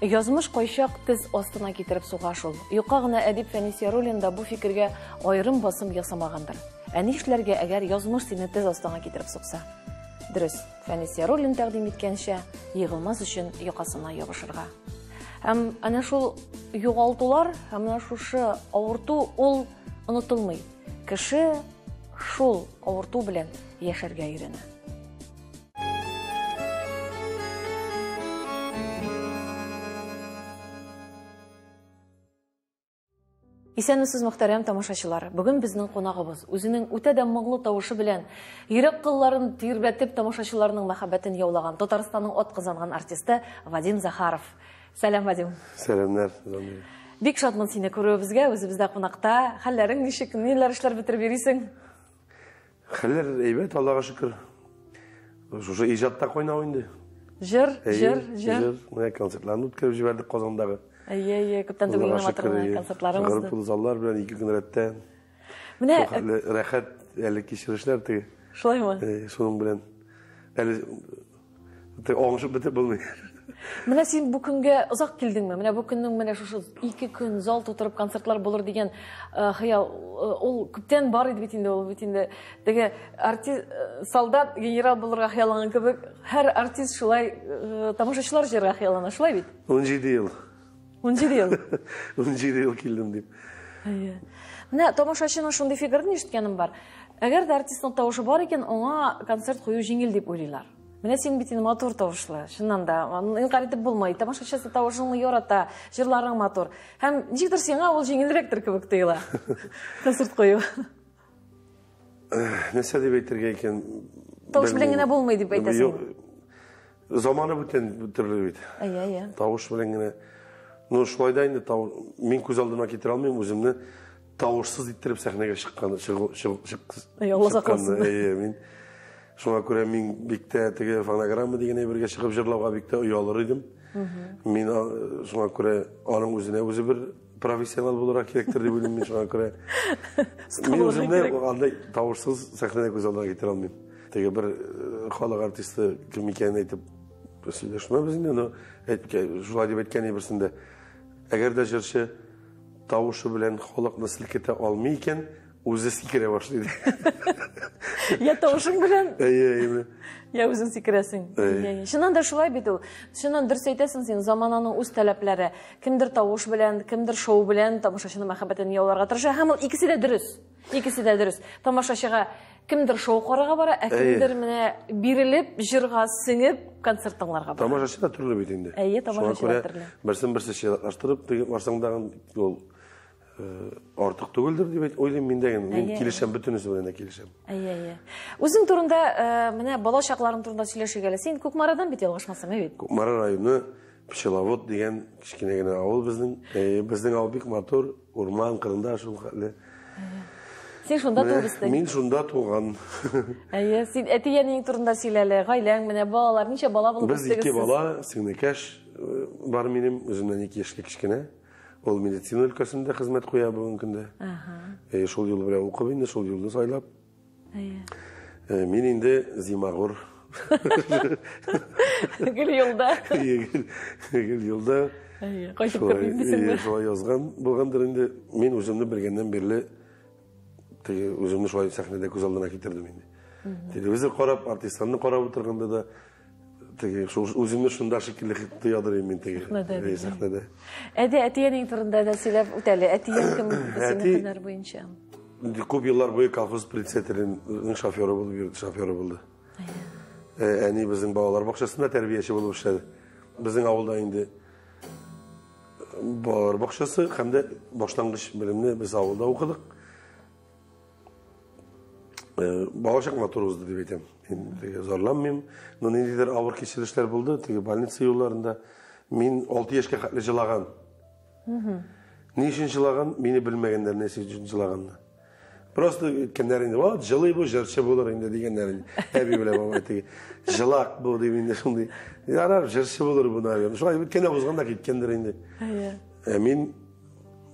Язмыш кайчак тез астына китереп суга шул. Юка гына әдип Фәнис Яруллин да бу фикергә аерым басым ясамагандыр. Ә ни эшләргә, әгәр язмыш сине тез астына китереп сукса? Дөрес, Фәнис Яруллин тәкъдим иткәнчә, егылмас өчен якасына ябышырга. Һәм әнә шул югалтулар, һәм әнә шушы авырту ул онытылмый. Кеше шул авырту белән яшәргә өйрәнә. Исәнмесез, мөхтәрәм тамашачылар. Бүген безнең кунагыбыз үзенең үтә дә моңлы тавышы белән йөрәк кылларын тирбәтеп тамашачыларның мәхәббәтен яулаган Татарстанның атказанган артисты Вадим Захаров. Сәлам, Вадим. Сәламнар. Бик шатмын сине күрүебезгә, үзебездә кунакта. Хәлләрең ничек, ниләр эшләр бетереп йөрисең? Хәлләр әйбәт, Аллага шөкер. Шушы иҗатта кайнау инде. Җыр. Менә концертларны үткәреп җибәрдек Казандагы. Әйе, күптән түгел генә концертларыбыз. Гырып заллар белән 2 көн рәттән. Менә рәхәт әле кичерешләр теге. Шулаймы? Шуның белән әле аңшып бетеп булмый. Менә син бу көнгә озак килдеңме? Менә бу көннең менә шушы 2 көн зал тутырып концертлар булыр дигән хыял ул күптән бар иде бит инде, ул бит инде теге артист, солдат, генерал булырга хыялланган кебек, һәр артист шулай тамашачылар җырга хыяллана, шулай бит? 17 ел. 17 ел. 17 ел килдем дип. Менә тамашачының шундый фикерен ишеткәнем бар. Әгәр дә артистның тавышы бар икән, аңа концерт кую җиңел дип уйлыйлар. Менә син бит инде матур тавышлы, чыннан да, инкар итеп булмый. Тамашачысы тавышыңны ярата, җырларың матур. Һәм ничектер сиңа ул җиңелрәктер кебек тоела. Концерт кую. Нәрсә дип әйтергә икән? Тавыш белән генә булмый дип әйтәсең. Заманы бүтән төрле бит. Әйе. Тавыш белән генә. Ну, шулай да инде мин күз алдыма китерә алмыйм үземне тавышсыз иттереп сәхнәгә чыккан, Алла сакласын. Мин шуңа күрә мин бик тә теге фонограмма дигән әйбергә чыгып җырлауга бик тә оялыр идем. Мин шуңа күрә аның үзенә үзе бер профессионал булырга кирәктер дип уйлыйм мин шуңа күрә. Мин үземне андай тавышсыз сәхнәгә күз алдыма китерә алмыйм. Теге бер халык артисты кем икәнен әйтеп сөйләшмәбез инде, но шулай дип әйткән берсендә. Әгәр дә җырчы тавышы белән халыкны селкетә алмый икән, үзе сикерә башлый. Я тавышың белән? Әйе. Я үзең сикерәсең. Шуннан да шулай бит ул. Шуннан дөрес әйтәсең син, замананың үз таләпләре. Кемдер тавыш белән, кемдер шоу белән тамашачының мәхәббәтен яуларга тырыша. Һәм ул икесе дә дөрес. Икесе дә дөрес. Тамашачыга кемдер шоу карарга бара, ә кемдер менә бирелеп, җырга сеңеп, концерт тыңларга бара. Тамашачы да төрле бит инде. Әйе, тамашачы да төрле. Берсе чиратлаштырып, теге барсаңдагы ул артык түгелдер дип уйлыйм мин дә. Мин килешәм, бөтенесе белән дә килешәм. Әйе. Үзең турында, менә бала чакларың турында сөйләшергә. Син Күкмарадан бит ялгышмасам, бит? Күкмара районы Пчеловод дигән кичкенә генә авыл безнең авыл бик матур, урман кырында шул хәлле. Син шунда тугызсың. Мин шунда туган. Әйе, син әти-әнинең турында сөйләле, гаиләң менә балалар, ничә бала булып үстегез? Без 2 бала, сеңнекәш бар минем, үземнән 2 яшьлек кичкенә. Ул медицина өлкәсендә хезмәт куя бүген көндә. Шул юл белән укып инде, шул юлны сайлап. Мин инде Зимагур. Гел юлда. Гел юлда. Кайтып кертмисеңме? Шулай язган булгандыр инде. Мин үземне белгәннән бирле үземне шулай сәхнәдә күз алдына китердем инде. Телевизор карап, артистларны карап утырганда да үземне шунда шикелле тоядыр мин теге сәхнәдә. Әти-әнинең турында да сөйләп үтәле. Әтиең кем синең һөнәр буенча? Күп еллар буе колхоз председателенең шоферы булды. Әни безнең балалар бакчасында тәрбияче булып эшләде. Безнең авылда инде балалар бакчасы һәм дә башлангыч белемне без авылда укыдык. Балачак матур узды дип әйтәм. Мин зарланмыйм. Но ниндидер авыр кичерешләр булды, теге больница юлларында. Мин 6 яшькә хәтле җылаган. Ни өчен җылаган? Мине белмәгәннәр нәрсә өчен җылаганны. Просто кемнәр инде, "Вот, җылый бу җырчы булыр инде" дигәннәр. Әби белән бабай теге җылак бу дип инде шундый. Ярар, җырчы булыр бу наверное. Шулай биткәнә узганда киткәндер инде. Мин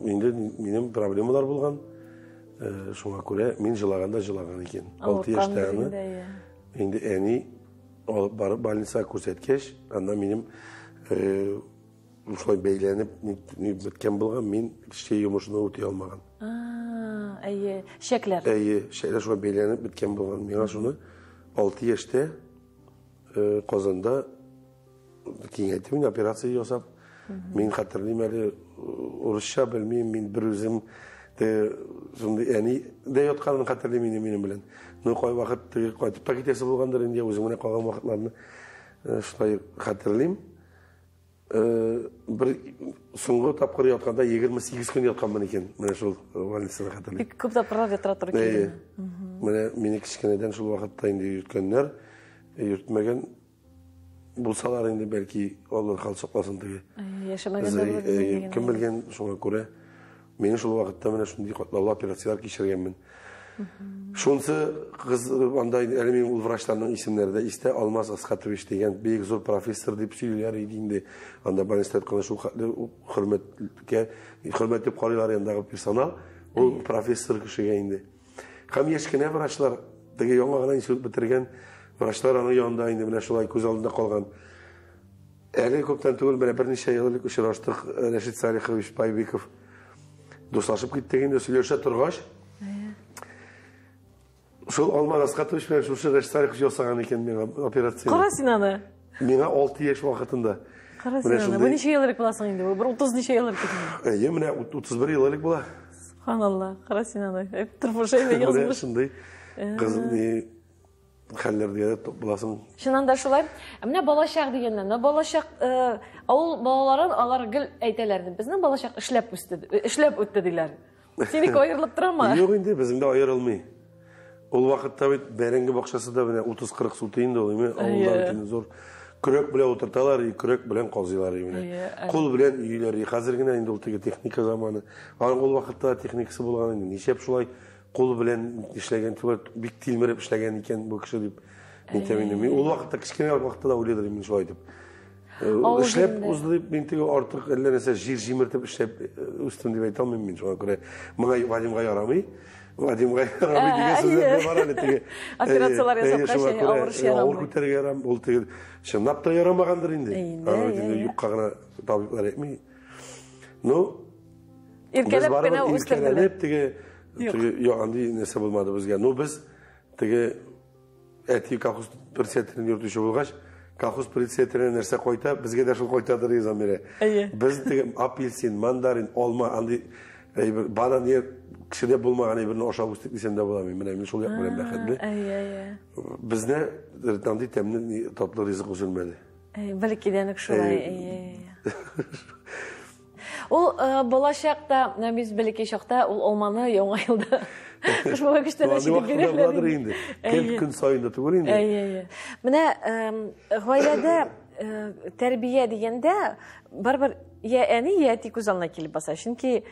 инде минем проблемалар булган. Шуңа күрә мин җылаганда җылаган икән. 6 яшьтәме? Инде әни алып барып больницага күрсәткәч, анда минем ушулай бейленип бүткөн болгон, мен кичке жумушуна өтөй алмаган. Әйе, шеклер. Әйе, шеклер шулай бейленип бүткөн болгон. Миңа шуны 6 яшьтә Казанда киңәйтү операция ясап, мен хәтерлим әле урысча белмим, мен бер үзем шундый әни дә ятканын хәтерлим минем белән. Ну кай вакыт кайтып та китәсе булгандыр инде, үзем генә калган вакытларны шулай хәтерлим. Bir соңгы тапкыр ятканда 28 көн ятканмын икән. Менә шул больницада хәтерлим. Бик күп тапкырлар ятыра туры килде. Менә мине кичкенәдән шул вакытта инде йөрткәннәр, йөртмәгән булсалар инде бәлки алар хал сакласын диге. Яшәмәгәндер. Кем белгән, шуңа күрә мен шул вакытта менә шундый катлаулы операциялар кичергәнмен. Шунсы кыз анда әле мен ул врачларның исемнәре дә истә, Алмаз Асхатович дигән бик зур профессор дип сөйлиләр иде инде. Анда больниста ятканда шул хөрмәт дип карыйлар янындагы персонал, ул профессор кешегә инде. Һәм яшькенә врачлар, теге яңа гына институт бетергән врачлар аның янында инде менә шулай күз алдында калган. Әле күптән түгел менә берничә ел элек очраштык, Рәшит Салихович Байбеков дуслашып киттек инде, сөйләшә торгач. Шул Алмаз Асхатович белән шушы Рәшит Салихович ясаган икән миңа операцияны. Кара син аны. Миңа 6 яшь вакытында. Кара син аны. Бу ничә ел элек буласың инде? Бу 30 ничә ел элек буласың? Әйе, менә 31 ел элек була. Субханалла. Кара син аны. Тырфышайны язмыш. Шундый кыз ни хәлләргә буласың. Шуннан да шулай. Менә балачак дигәннән, балачак авыл балаларын алар гел әйтәләр. Безнең балачак эшләп үтте диләр. Синеке аерылып торамы? Юк инде, безнең дә аерылмый. Ул вакытта бит бәрәңге бакчасы да менә 30-40 су тиен дә улыймы? Авыллар тиен зур. Көрәк белән утырталар, көрәк белән казыйлар менә. Кул белән өйләр. Хәзер генә инде ул теге техника заманы. Ул вакытта техникасы булган инде. Ничәп шулай кул белән эшләгән түгел, бик тилмереп эшләгән икән бу кеше дип әйтәм. Ул вакытта кичкенә вакытта да уйлыйдыр мин шулай дип. Эшләп узып, мин теге артык әллә нәрсә җир җимертеп эшләп үстем дип әйтә алмыйм мин шуңа күрә. Моңа Вадимга ярамый. Вадимга ярамый дигән сүзләр бар әле теге. Операциялар ясап кайчан авыр эш ярамый. Авыр күтәргә ярамый. Ул теге чынлап та ярамагандыр инде. Юкка гына табиблар әйтми. Ну, иркәләп кенә үстерделәр. Теге андый нәрсә булмады безгә. Ну, без теге әти колхоз председателен йөртүче булгач, колхоз председателен нәрсә кайта, безгә дә шул кайтадыр риза мере. Без теге апельсин, мандарин, алма, андый банан кешедә булмаган әйберне ашап үстек дисәм дә була. Мин шул як белән бәхетле. Безне андый тәмле татлы ризык үзелмәде. Бәлкидән шулай. Ул балачакта, biz бәлки чакта ул алманы яңа елда шуңа күчтән чигеп бирәләр инде. Көн сайында түгел инде. Менә гаиләдә тәрбия дигәндә барбер я әни, я әти күз алдына килеп баса. Чөнки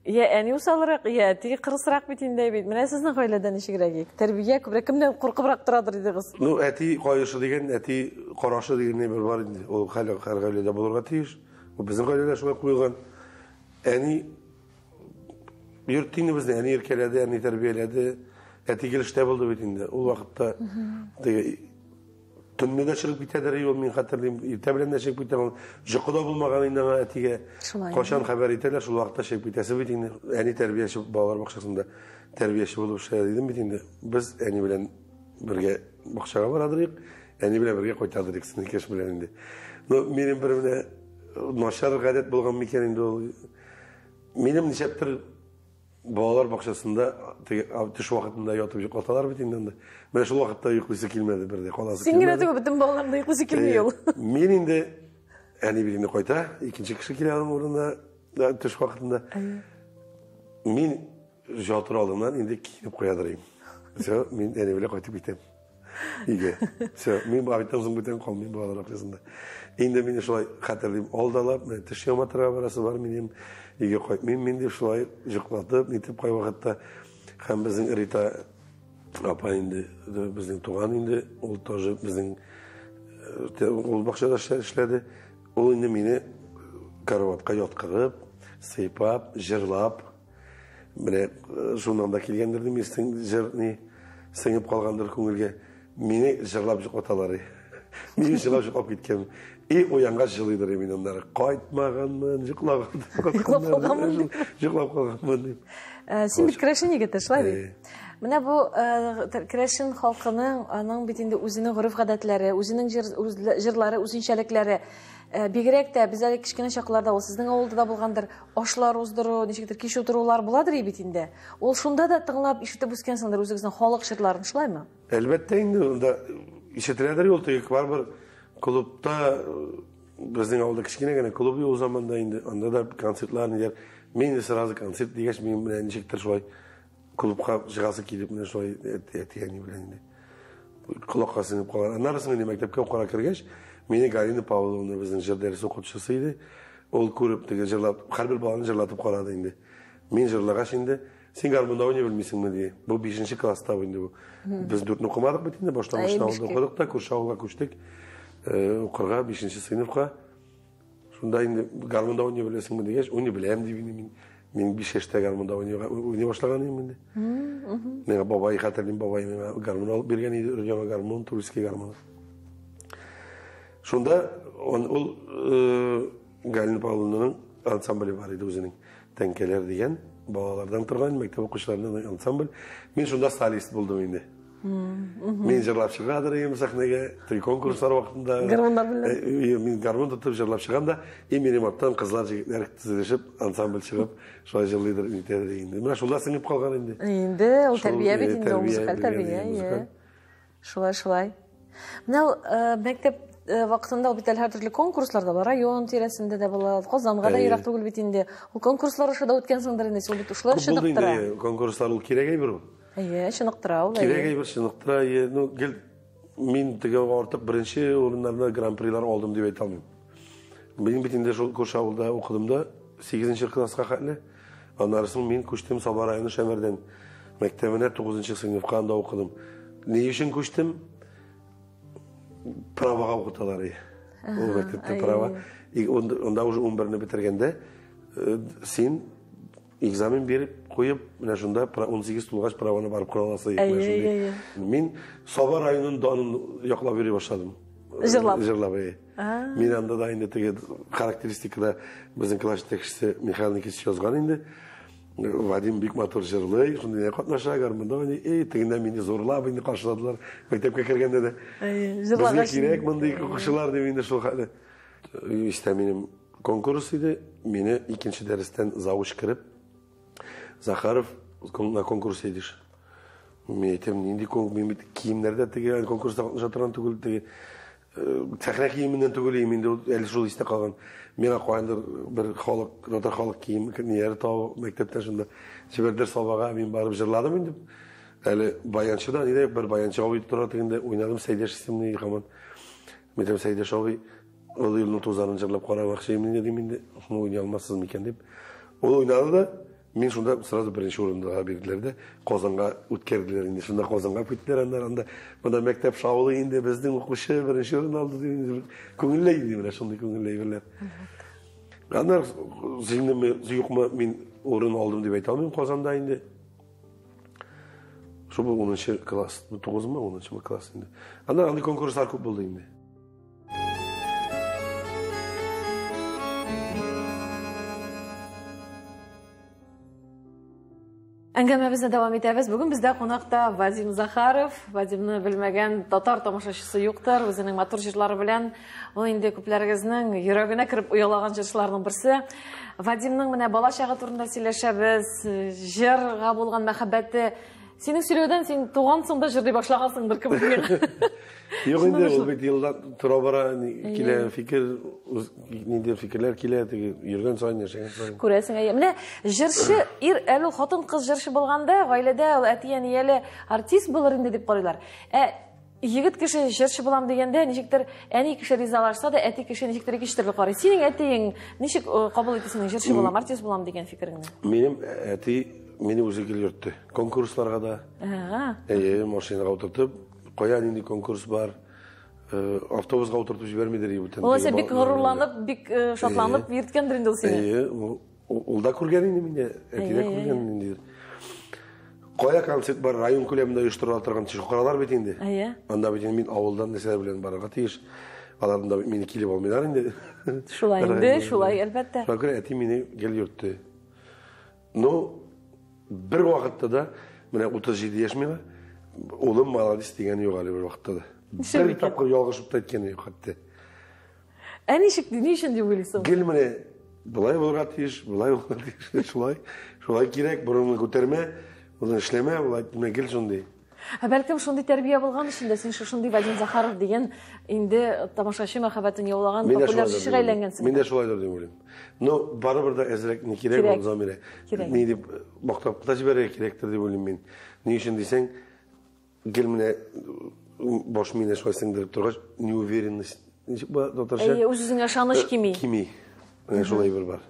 я әни усалрак, я әти кырысрак бит инде бит. Менә сезнең гаиләдә ничегрәк? Тәрбия күбрәк кемдән куркыбрак торадыр идегез? Ну, әти кайышы дигән, әти карашы дигән бер бар инде. Ул һәр гаиләдә булырга тиеш. Ул безнең гаиләдә шулай куелган. Әни йөртте безне, әни иркәләде, әни тәрбияләде. Әти килештә булды бит инде. Ул вакытта теге төнне дә чыгып китәдер ул, мин хәтерлим. Иртә белән дә чыгып китә. Җыкыда булмаган инде әтигә. Кашан хәбәр итәләр, шул вакытта чыгып китәсе бит инде. Әни тәрбияче балалар бакчасында тәрбияче булып эшләде идем бит инде. Без әни белән бергә бакчага барадык. Әни белән бергә кайтадык синекеш белән инде. Ну, минем бер менә начар гадәт булган микән инде ул. Минем ничәптер балалар бакчасында төш вакытында ятып йоклаталар бит инде. Менә шул вакытта йоклыйсы килмәде бердә, каласы килмәде. Син генә түгел, бөтен балаларның йоклыйсы килми ул. Мин инде әни бит инде кайта, икенче кеше килә аның урынына төш вакытында. Мин җатыр алдымнан инде киенеп куядыр идем. Все, мин әни белән кайтып китәм. Иге. Все, мин байтазым бүтән калмыйм балалар бакчасында. Инде мине шулай хәтерлим, алдалап, менә төш яматырга барасы бар минем. Иге кайтмыйм, мин дип шулай җыклатып, нитеп кай вакытта һәм безнең Рита апа инде, безнең туган инде, ул тоже безнең ул бакчада эшләде. Ул инде мине караватка яткырып, сыйпап, җырлап, менә шуннан да килгәндер димисең, җыр ни сеңеп калгандыр күңелгә. Мине җырлап җыклаталар. Мен жылап кеткенмін. Оянға жылыдыр емен онлары. Қайтмағанмын, жұқлап қалғанмын. Сен бит керәшен егеті, шылай? Менә бу керәшен халкының аның битендә үзенең гореф-гадәтләре, үзенең җырлары, үзенчәлекләре. Бигрәк тә без әле кичкенә чакларда ул сезнең авылда да булгандыр, ашлар уздыру, ничектер кич утырулар буладыр бит инде. Ул шунда да тыңлап ишетеп үскәнсеңдер үзегезнең халык җырларын, шулаймы? Әлбәттә инде онда ишетеләдер ул теге барбер клубта безнең авылда кичкенә генә клуб ул заманда инде анда да концертлар ниләр. Мен сразу концерт дигәч мен белән ничектер шулай клубка җыгасы килеп менә шулай әтигәни белән инде. Колакка сеңеп калган. Аннарысын инде мәктәпкә укырга кергәч, мені Галина Павловна безнең җыр дәресе укытучысы иде. Ул күреп теге җырлап, һәрбер баланы җырлатып карады инде. Мин җырлагач инде, син гармунда уйный белмисеңме ди. Бу 5нче класста инде бу. Без 4-не укымадык бит инде, башлангычта укыдык та, күрше авылга күчтек. Укырга 5нче сыйныфка. Шунда инде гармунда уйный беләсеңме дигәч, уйный беләм дип инде мин 5 яшьтә гармунда уйный башлаган идем инде. Менә бабай хәтерлим, бабай миңа гармун алып биргән иде, яңа гармун, турецкий гармун. Шунда ул Галина Павловнаның ансамбле бар иде үзенең. Тәнкәләр дигән балалардан торган мәктәп укучыларының ансамбль. Мин шунда солист булдым инде. Мин җырлап чыгадыр идем сәхнәгә, тый конкурслар вакытында. Гармуннар белән. Мин гармун тотып җырлап чыганда, минем аттан кызлар җегетләр тезелешеп, ансамбль чыгып, шулай җырлыйдыр инде. Менә шулар сеңеп калган инде. Инде ул тәрбия бит инде, музыкаль тәрбия. Шулай. Менә мәктәп вакытында ул бит һәр төрле конкурсларда бар, район тирәсендә дә була, Казанга да ерак түгел бит инде. Ул конкурслар ошада үткәнсеңдер инде, ул бит ушлар шыныктыра. Конкурслар ул кирәк әйбер. Шыныктыра ул. Кирәк әйбер шыныктыра. Ну, мин теге артык беренче урыннарда гран-прилар алдым дип әйтә алмыйм. Мин бит инде шул күрше авылда укыдым да, 8нче класска хәтле. Аннарысын мин күчтем Саба районы Шәмәрдән. Мәктәбенә 9нчы сыйныфка анда укыдым. Ни өчен күчтем? Правага укыталар. Ул мәктәптә права. Онда уже 11-не битергәндә син экзамен биреп куеп, менә шунда 18 тулгач праваны барып кыра аласың. Мин Саба районын яклап йөри башладым. Җырлап. Мин анда да инде теге характеристикада безнең класс җитәкчесе Михаил Никитич язган инде. Вадим бик матур җырлый, шундый катнаша гармунда, тегендә мине зорлап инде каршыладылар. Мәктәпкә кергәндә дә. Җырлагач кирәк мондый укучылар дип инде шул хәле. Истә минем конкурс иде. Мине 2нче дәрестән завуч кирип, Захаров на конкурс идиш. Мен әйтәм, нинди конкурс, киемнәрдә теге конкурста катнаша торган түгел, теге сәхнә киеменнән түгел, инде әле шул истә калган. Миңа кайындыр бер халык кием ниләр табып мәктәптә шунда җибәрдер Сабага, мин барып җырладым инде. Әле баянчыда нидә бер баянчы абый тора тегендә уйнадым Сәйдәш исемле команд. Мен Сәйдәш абый ул елның тузарын җырлап карамакчы инде дим инде. Шуны уйный алмассыз микән дип. Ул уйнады да мен шунда сразу беренче урында бирделәр дә Казанга үткәрделәр инде. Шунда Казанга киттеләр анда. Монда мәктәп шаулы инде безнең укучы беренче урын алды дип күңелле иде менә шундый күңелле ирләр. Аннар зиңнеме юкмы мин урын алдым дип әйтә алмыйм Казанда инде. Шул 10нчы класс, 9-мы 10нчы класс инде. Аннан андый конкурслар күп булды инде. Әңгәмәбезне дәвам итәбез. Бүген бездә кунакта Вадим Захаров. Вадимны белмәгән татар тамашачысы юктыр. Үзенең матур җырлары белән ул инде күпләрегезнең йөрәгенә кереп уялаган җырчыларның берсе. Вадимның менә бала чагы турында сөйләшәбез. Җырга булган мәхәббәте. Синең сөйләүдән син тугансың да җырлый башлагансыңдыр кебек. Юк инде, ул бит елдан тора бара килә фикер, нинди фикерләр килә, теге йөргән саен яшәгән саен. Күрәсең, менә җырчы ир әле хатын-кыз җырчы булганда, гаиләдә ул әти-әнияле артист булыр инде дип карыйлар. Егет кеше җырчы булам дигәндә, ничектер әни кеше ризалашса да, әти кеше ничектер икештер карый. Синең әтиең ничек кабул итәсең җырчы булам, артист булам дигән фикереңне? Минем әти мине үзе килертте. Конкурсларга да. Машинага утыртып, кая нинди конкурс бар. Автобусга утыртып җибәрмидер ибетен. Ул бик горурланып, бик шатланып йөрткәндер инде ул сине. Ул да күргән инде мине, әти дә күргән инде. Қоя концерт бар, район көлемінде ұйыштырып отырған шоқаралар бит инде. Иә. Анда бит мен ауылдан нәрселер белән барырга тиеш. Аларда мені килеп алмыйлар инде. Шулай инде, шулай әлбәттә. Шуңа күрә әти мине гел йөртте. Ну, бер вакытта да, менә 37 яшь миңа, улым молодец дигән юк әле бер вакытта да. Бер тапкыр ялгышып та әйткән юк хәтта. Ничек дип уйлыйсың? Гел менә булай булырга тиеш, булай булырга тиеш, шулай кирәк, борынны күтәрмә, аны эшләмә, булай менә гел шундый. Бәлкем шундый тәрбия булган өчен дә син шундый Вадим Захаров дигән инде тамашачы мәхәббәтен яулаган популяр шишигә әйләнгәнсең. Мин дә шулайдыр дип уйлыйм. Но барыбер да әзрәк ни кирәк ул Замира. Ни дип мактап та җибәрергә кирәктер дип уйлыйм мин. Ни өчен дисәң, гел менә баш мине шулай сеңдереп торгач, неуверенность. Ничек бу татарча? Үзеңә ышаныч кими. Кими. Менә шулай бер бар.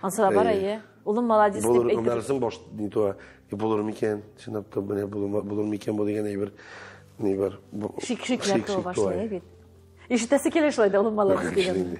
Ансыра бар әйе. Улым молодец дип әйтеп. Булыр, баш ни то, булыр микән? Чынлап та менә булыр микән бу дигән әйбер. Ни бар? Шик-шикләр то башлый бит. Ишетәсе килә шулай да улым молодец дигән.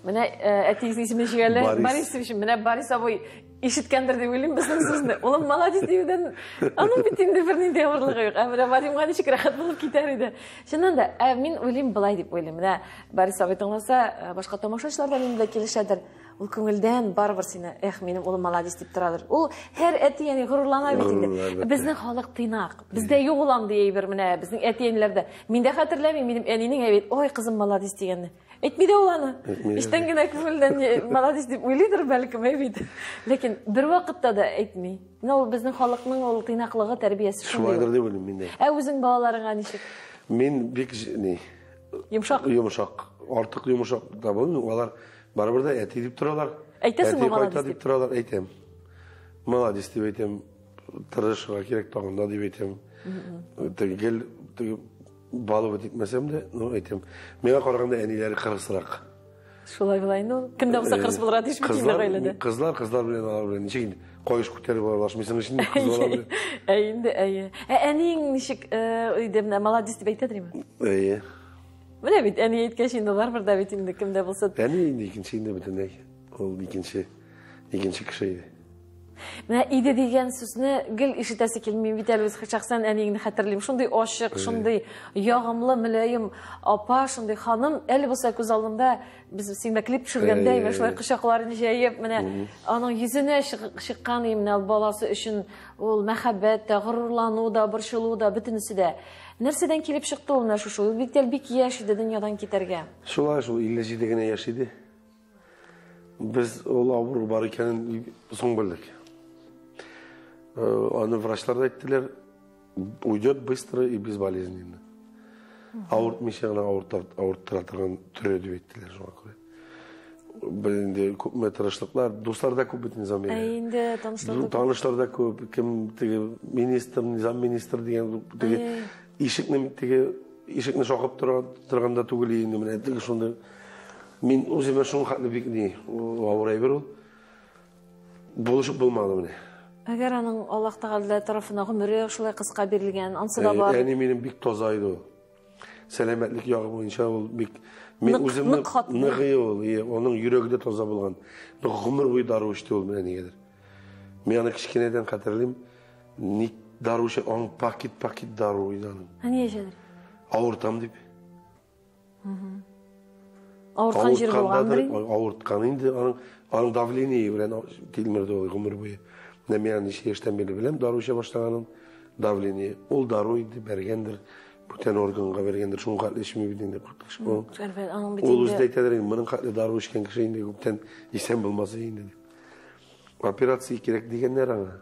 Менә әтигезнең исеме җигәле Борисович, менә Борис абый ишеткәндер дип уйлыйм безнең сүзне. Улым молодец дигән, аның бит инде бер нинди авырлыгы юк. Менә Вадимга ничек рәхәт булып китәр иде. Чыннан да, мин уйлыйм болай дип уйлыйм. Менә Борис абый тыңласа, башка тамашачылар да мине килешәдер. Ул күңелдән барбыр сине, минем улым молодец дип торадыр. Ул һәр әти яни горурлана бит инде. Безнең халык тыйнак. Бездә юк улам ди әйбер менә безнең әти-әниләрдә. Мин дә хәтерләмим минем әнинең әйбит, ой кызым молодец дигәнне. Әйтми дә ул аны. Иштән генә күңелдән молодец дип уйлыйдыр бәлкем әйбит. Ләкин бер вакытта да әйтми. Менә ул безнең халыкның ул тыйнаклыгы, тәрбиясе шундый. Шулайдыр дип уйлыйм мин дә. Үзең балаларыңа ничек? Мин бик йомшак, артык йомшак та булмый. Алар барыбер да әти дип торалар. Әйтәсеңме молодец дип торалар, әйтәм. Молодец дип әйтәм. Тырышырга кирәк тагында дип әйтәм. Тегел балып әйтмәсәм дә, ну әйтәм. Миңа караганда әниләре кырысрак. Шулай булай инде. Кемдә булса кырыс булырга тиеш бит инде гаиләдә. Кызлар белән алар белән ничек инде кайыш күтәреп алышмыйсың өчен кызлар белән. Инде әйе. Әнинең ничек өйдә менә молодец дип әйтәдерме? Әйе. Менә бит әни әйткәч инде барбыр да бит инде кемдә булса. Әни инде икенче инде бөтенләй. Ул икенче кеше иде. Менә иде дигән сүзне гел ишетәсе килми бит әле шәхсән әниеңне хәтерлим. Шундый ачык, шундый ягымлы, мөлаем апа, шундый ханым, әле булса күз алдында без сиңдә клип төшергәндә, менә шулай кочакларын җәеп, менә аның йөзенә чыккан менә баласы өчен ул мәхәббәт тә, горурлану да, борчылу да, бөтенесе дә. Нәрсәдән килеп чыкты ул менә шушы? Ул бик яшь иде дөньядан китәргә. Шулай шул 57 генә яшь иде. Без ул авыру бар икәнен соң белдек. Аны врачлар да әйттеләр, уйдет быстро и безболезненно. Авыртмыйча гына авырттыра торган түрә дип әйттеләр шуңа күрә. Инде күпме тырышлыклар, дуслар да күп бит Низам. Инде танышлар да күп, кем теге министр, Низам министр дигән теге ишекне шакып торганда түгел инде менә теге шунда мин үземә шуңа хәтле бик ни авырай бер ул. Булышып булмады менә. Әгәр аның Аллаһ Тәгалә тарафына гомере шулай кыска бирелгән, ансы да бар. Әни минем бик таза иде ул. Сәламәтлек ягы буенча ул бик мен үземне ныгый ул, аның йөрәге дә таза булган. Гомер буе дару эчте ул менә нигәдер. Мен аны кичкенәдән хәтерлим, ник дару эчә, аның пакет дару иде аның. Ни эчәдер? Авыртам дип. Авырткан җир булгандыр. Авырткан инде аның давление белән тилмерде ул гомер буе. Мен ничә яшьтән бирле беләм, дару эчә башлаганын, давление, ул дару иде бергәндер, бүтән органга бергәндер, шуңа хәтле эчми бит инде куркыш. Ул үзе әйтәдер, моның хәтле дару эчкән кеше инде күптән исән булмаса инде. Операция кирәк дигәннәр аңа.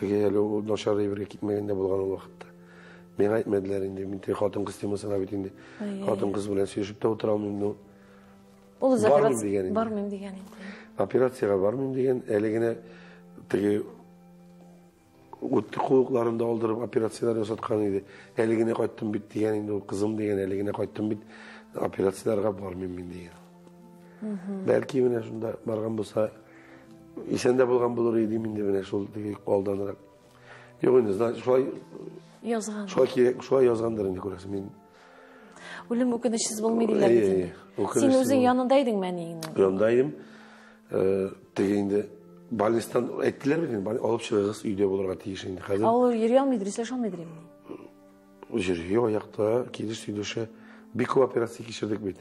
Теге әле ул начар ибрә китмәгәндә булган ул вакытта. Мен әйтмәделәр инде, мин хатын-кыз темасына бит инде. Хатын-кыз белән сөйләшеп тә утыра алмыйм. Ул операция бармыйм дигән инде. Операциягә бармыйм дигән, әле генә теге үтте куыкларында алдырып операциялар ясаткан иде. Әле генә кайттым бит дигән инде, ул кызым дигән, әле генә кайттым бит, операцияларга бармыйм мин дигән. Бәлки менә шунда барган булса, исән дә булган булыр иде инде менә шул теге алданрак. Юк инде, шулай язган. Шулай язгандыр инде күрәсең мин. Үлем үкенечсез булмый диләр бит. Син үзең янында идеңме әниеңнең? Янында идем. Теге инде Balinistan ettiler mi? Alıp çıkacağız üyde olurga tiyiş indi. Ал йөри алмыйдыр, эсләшә алмыйдыр инде. Жүрüyor ayakta, kiliş tüydüşe bir kup operasyon geçirdik bit.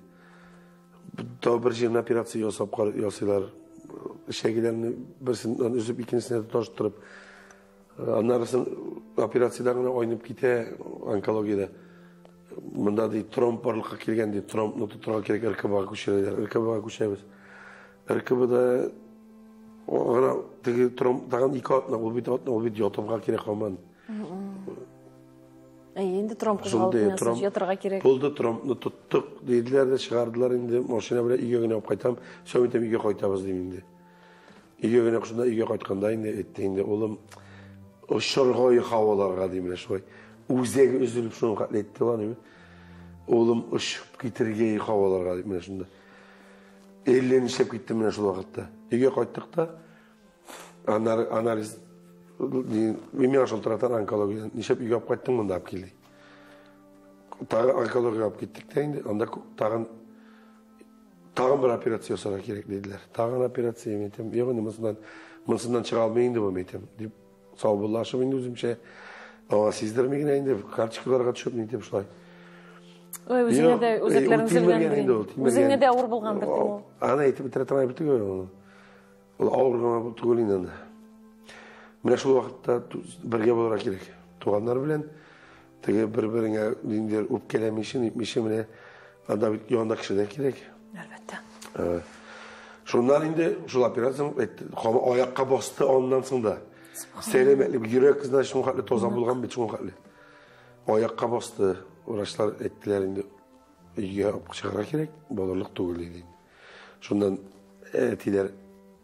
Daha bir yerine operasyon yasılar, şekillerini birisinden üzüp ikincisine tutaştırıp, onlarısın operasyonlarına oynayıp gite onkologiyada. Bunda değil, Trump varlıkla kirgen değil, Trump notu tutturmak gerek ırkıbağa kuşarılar, ırkıbağa kuşarız. Irkıbada, ona Trump dağın iki atına, ol bit yatımға gerek olman. Endi Trump kızgaldın, yatırga gerek. Buldu Trump'nu tuttuk, dediler de çıkardılar indi, maşına böyle iyi güne kaytam, sömetem iyi kaytabız diyeyim indi. İyi güne kuşunda iyi kaytkanda indi, etti indi, oğlum, o şargayı havalarga diyeyim şoy. Uzega üzülüp şunu katletti var mı? Oğlum ışıp getirgeyi havalarga diyeyim şunda. Ellerini işlep gittim ben şu vakitte. İyi kayttık da, analiz, Bilmiyorum şu taraftan onkologiyden. Nişep iyi yapıp gittim bunda yapıp geldi. Tağın onkologiya yapıp gittik de indi. Onda tağın bir operasyon sonra gerek dediler. Tağın operasyon metem. Yok indi mısından çıkalmayındı bu metem. Deyip sağ bullaşıp indi özümçe. Ama sizlerime yine indi. Karçıkılarga düşüp metem şulay. Özüne de özeklerini zilgendirin. Özüne de ağır bulgandır değil mi? Ana eti bitiretemay bitti göre onu. O ağır tuguluyla. Mine şu vakitte birge olarak gerek. Tuğanlar bilen, birbirine dinler upkelemişin, ipmişin mine anda bir yolunda kişi de gerek. Elbette. Şunlar indi, şu operasyon etti. Ayakka bastı ondan sonra. Seylemetli bir yürek kızına şun katlı tozan bulgan bir şun katlı. Ayakka bastı, uğraşlar ettiler indi. Çıkara gerek, bolurluk tuğuluydu. Şundan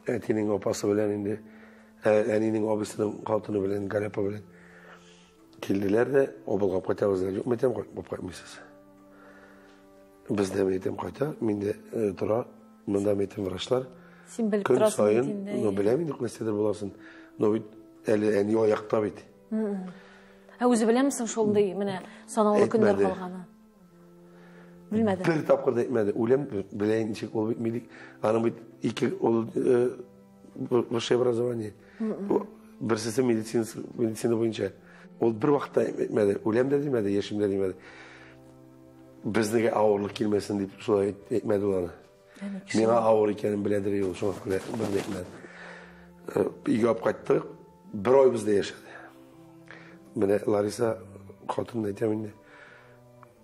etinin opası bilen indi. Eninin abisinin kaltını bilen, galapa bilen kildiler de obul kapı tavızlar yok. Metem kapı kapmışız. Biz de metem kayta, minde dura, minde metem vraşlar. Kön sayın, no bilemedik nesedir bulasın. No bit, eni ayakta bit. Özü bilen misin şolday, mine sanalı günler kalğanı? Bilmedim. Bir tapkır da etmedi. Ulem bileyin içik ol bitmedik. Anam bit iki ol bir şey var zamanı. Birisisi medisini boyunca. O bir vakitte etmedi. Ulem de demedi, yaşım da demedi. Bizdeki ağırlık gelmesin deyip şuna etmedi olanı. Mena ağır ikenim biledir yolu. Şuna bir etmedi. İyi yapıp kayttık. Bir ay bizde yaşadı. Bana Larisa katın eteminde.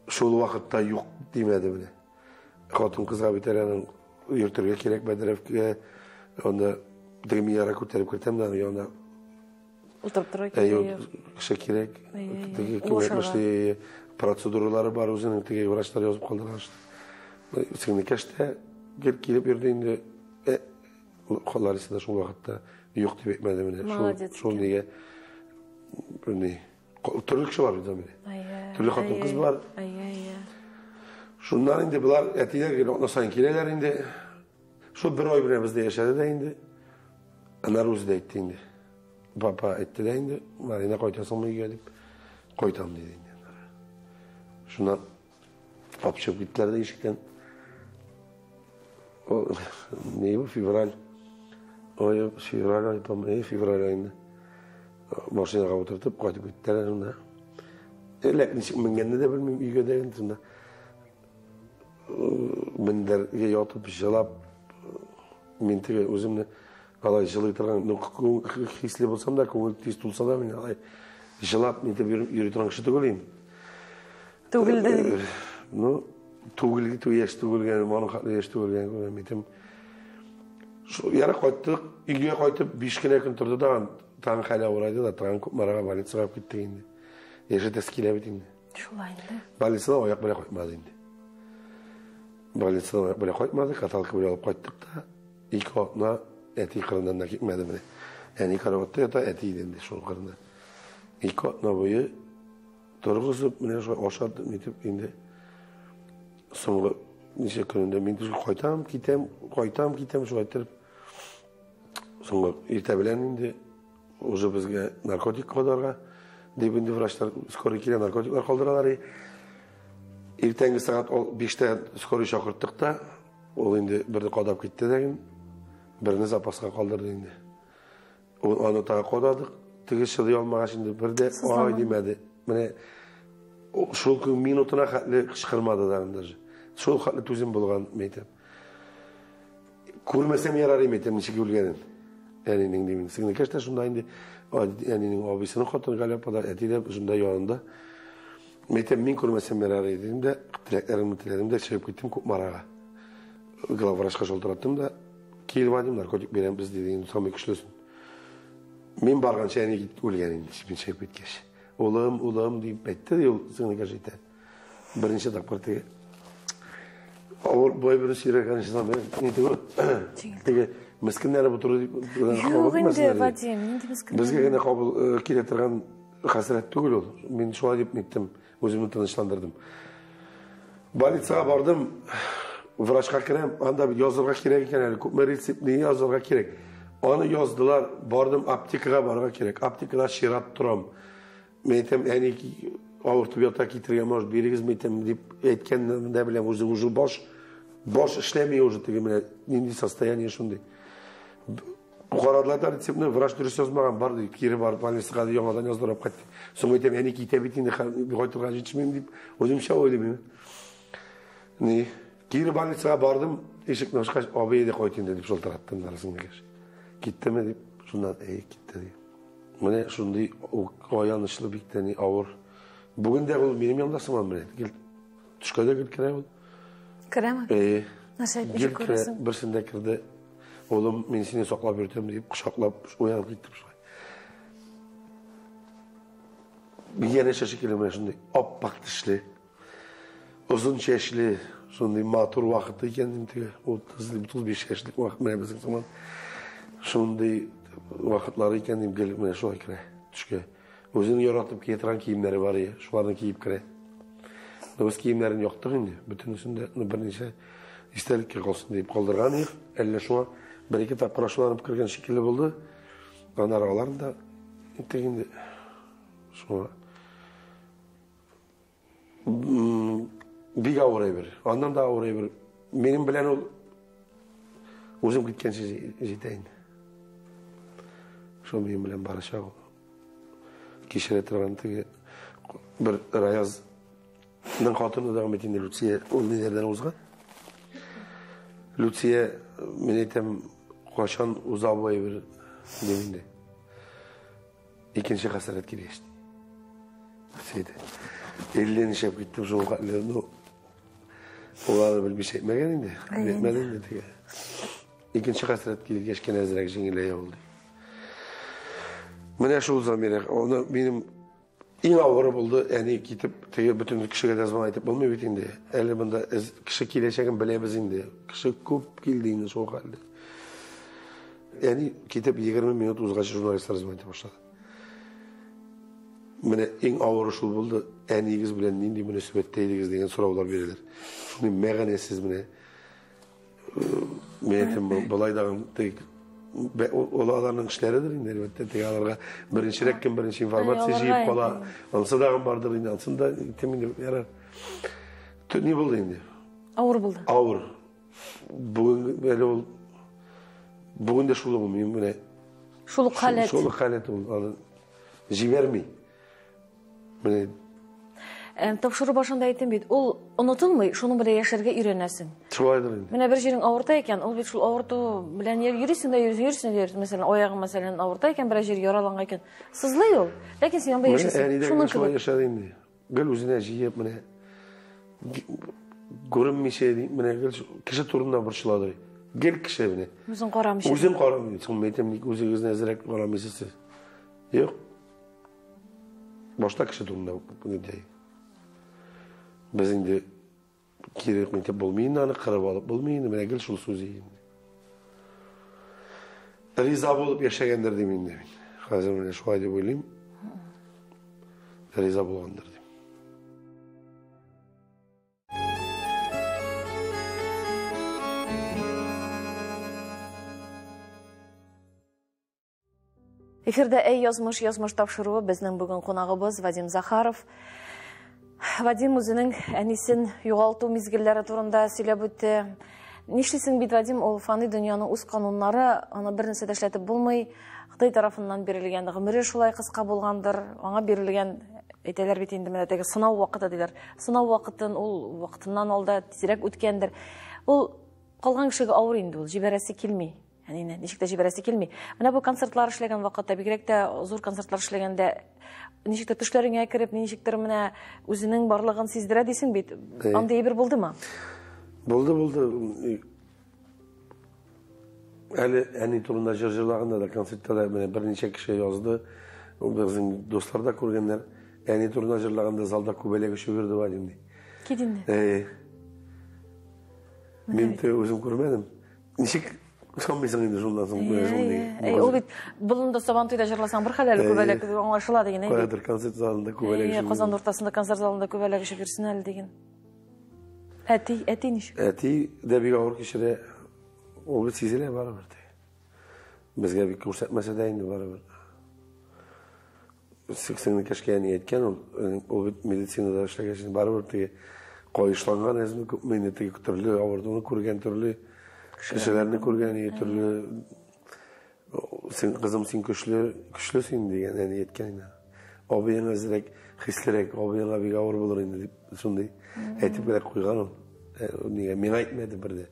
Şolu vakitte yok demedi bile. Katın kızga biterenin yurtlarga gerek bedirefke. Onda demi yara kurtarıp kurtem da onda oturup durak gerek. Tegi prosedurları var özünün tegi vraçlar yazıp kaldılar. Şimdi keşte gelip yerdeyinde Larisa da şu vakitte yok deyip etmedi bile. Şu niye türlü kişi var bizden bile. Türlü hatun kız var. Şunlar indi bunlar etiler gibi ondan kileler indi. Şu bir ay birimizde yaşadı da indi. Anar uzun etti indi. Baba etti de indi. Marina koytasın mı gelip koytam dedi indi. Şundan apışıp gittiler de işikten. Ne bu fevral? O fevral ayı tam fevral ayında. Maşına oturtup koyup gittiler onda. Lakin ben de bilmem iyi göderin sonra. Ben de yatıp jalap mintige özümle alay jalay taran hisli bolsam da ko'ngil tez tulsa da men alay jalap minte yürü taran kişi tuguleyim. Tuguldi. No tuguldi tu yaş tugulgan manu xatlı yaş tugulgan mintem. Şu yara qayttık, iyiye qaytıp 5 kile kun turdu da tan xala oraydı da tan maraga balet sırap gitti indi. Yaşa teskile bitindi. Şulaydı. Balesine ayak bile koymadı indi. Balesine ayak bile koymadı, katalkı bile alıp qayttık da ilk atına eti kırından da gitmedi bile. Yani karavatta ya da eti dendi şu kırında. İlk atına boyu turguzup mene şu aşağı nitip indi. Sonra nice gününde minti koytam kitem şu aytırıp sonra irtebilen indi. Ozu bizge narkotik kadarga debindi vraçlar skorikiyle narkotiklar kaldırarlar. Ertengi saat 5'te skori şakırttık da o indi bir de kadap gitti de birini zapasga kaldırdı indi. Onu tağa kodadık. Tigi şılı olmağa şimdi bir de o ay demedi. Mene şol gün minutuna katlı kışkırmadı dağındır. Şol katlı tuzim bulgan meytem. Kurmesem yarar meytem nişi gülgenin. Yani demin. Signi keşte şunda indi. Yani abisinin katını galapada etiyle şunda yanında. Meytem min kurmesem yarar dedim de dileklerim de şey gittim marağa. Glavraşka şolturattım da kilvadim narkotik veren biz dediğin tam güçlüsün. Min bargan şeyine git ulgenin için şey bitkeş. Oğlum deyip betti de yol sığını gerçekten. Birinci dakikada bu bir şey rekanıştan ben ne diyor? Tege miskinler bu turu yok indi Vadim indi miskinler. Bizge gene kabul kiletirgen hasret değil ol. Ben şu an gittim. Özümü tanışlandırdım. Balitsaga bardım. Vraçka kirem, anda bir yazılga kirek iken, yani kupmeri sipniyi yazılga kirek. Onu yazdılar, bardım aptikaga barga kirek. Aptikada şirat turam. Meytem yani avurtubiyata kitirgemaş, birigiz meytem deyip etken ne bileyim, ucu boş işlemiyor ucu tegimine. Nindi sastayanı şundi. Bukharalarda retsipni vraç dürüst yazmagan bardı. Kiri bardı, balistikadı yamadan yazdırıp kattı. Sonra meytem yani kitabitini bir koyturgan içmeyim deyip, özüm şey oylayayım. Ne? Geri balitsaya bardım, eşik noşkaş abiye de koytun dedim, şol tarattım arasında geç. Gitti mi deyip, şundan gitti deyip. Mene şundi o yanlışlı bir tane ağır. Bugün de benim yanımdasın mı mene? Gel, düşkada gel kire ol. Kire mi? Nasıl etmişik korasın? Gel birisinde kirdi. Oğlum beni seni soklap yürütüm deyip, kuşaklap uyanıp gittim. Bir yere şaşı kelime şundi, oppak dişli, uzun çeşli, şundi matur vakıttı kendim tege, 35 yaşlık vakit mene bizim zaman. Şundi vakitleri kendim gelip mene şu kire, düşke. Özünü yaratıp getiren kiyimleri var ya, şularını giyip kire. Öz kiyimlerin yoktu şimdi, bütün üstünde bir neyse istedik ki olsun deyip kaldırgan yok. Elle şuna bir iki tapkıra şulanıp kırgan şekilde buldu. Onun aralarında teginde şuna bir oraya bir, ondan daha oraya bir. Benim bilen ol, uzun gitken jiteyin. Şu benim bilen barışa ol. Kişiyle tırvantı bir rayaz nın katını devam ettiğinde Lutsiye o nelerden uzgan. Lutsiye menetem koşan uzabıya bir deminde. İkinci hasaret girişti. Şeyde. Ellerini şep gittim şu vakitlerini olanı bir şey etmegeninde. Etmedin de. İkinci hasret gelip geçken ezrek jingile oldu. Mene şu zaman onu benim en ağır buldu. Yani gidip bütün kişiye de zaman ayıp olmuyor bitinde. Elimde kişi kileşen bilemezindi. Kişi küp kildiğini şu halde. Yani gidip 20 minut uzgaşı jurnalistler zaman başladı. Mene en ağır şu buldu. En iyiyiz bilen nindi münesebetteydiğiniz diyen sorular verilir. Şimdi meğanesiz mene meyetim balaydan olanların işleridir indi elbette. Teyalarga birinci rekken birinci informasiya jiyip kola. Ansa dağın bardır indi. Ansında temin yarar. Ne buldu indi? Ağır buldu. Ağır. Bugün böyle ol. Bugün de şulu bulmayayım mene. Şulu kalet. Şulu kalet oldu. Jivermi. Mene Tapşırı başında aytdım bit. Ol unutulmay, şunu bile yaşarga öğrenesin. Şuaydır indi. Mene bir jerin ağırtayken, ol bit şul ağırtı bilen yürüsün de mesela ayağın mesela ağırtayken bir jer yaralangayken sızlay ol. Lakin sen yanında yaşasın. Şunu şuay yaşadı indi. Gel özüne jiyip mene görünmüş şey değil. Mene gel kişi turundan burçladı. Gel kişi mene. Uzun qaramış. Uzun qaramış. Son metemlik özünüzne ezrek qaramışsız. Yok. Başta kişi turunda bunu deyip. Biz indi kirek metep bulmayın, anı qırıp alıp bulmayın, mene gel şul söz yiyin. Riza bolup yaşayandır demeyin demin. Hazır mene şu ayda boylayayım. Riza bulgandır demin. Efirde ey yazmış tapşırığı bizning bugun qonağımız Vadim Zakharov. Vadim özünün әнисін юғалту мезгілдері турында сөйлеп өтті. Нишлисең бит Вадим, ол фани дөньяның үз кануннары, аны бер нәрсә дә эшләтеп булмый. Қытай тарафынан берілген, ғұмыры шулай қысқа болғандыр, аңа берілген әйтәләр бит инде менә теге сынау вакыты диләр. Сынау вакытын ул вакытыннан алда тизрәк үткәндер. Ул калган кешегә авыр инде, ул җибәрәсе килми. Яни ничек тә җибәрәсе килми. Менә бу концертлар эшләгән вакытта, бигрәк тә зур концертлар эшләгәндә ничек тә төшләреңә кереп, ничектер менә үзенең барлыгын сиздерә дисең бит. Андый бер булдымы? Булды. Әле әни турында җырлаганда да концертта да менә берничә кеше язды. Безнең дуслар да күргәннәр. Әни турында җырлаганда залда күбәләге шүгерде бар инде. Кидинде. Мин дә үзем күрмәдем. Ничек санмыйсың инде шундан соң. Ул бит булында Сабантуйда җырласаң бер хәләле күбәләк аңлашыла дигән. Кадәр концерт залында күбәләге. Казан уртасында концерт залында күбәләге шүгерсен әле дигән. Әти ничек? Әти дә бик авыр кешеләр. Ул бит сизелә барыбер. Безгә бик күрсәтмәсә дә инде барыбер. 80 кешегә ни әйткән, ул бит медицинада эшләгән барыбер теге кайышланган әзме күпме теге төрле авырдыны күргән, төрле кешеләрне күргән, төрле син кызым син көчлесең дигән әни әйткән инде. Абыең әзрәк хислерәк, абыеңа бик авыр булыр инде дип шундый әйтеп бирә куйган ул. Нигә мин әйтмәде бердә.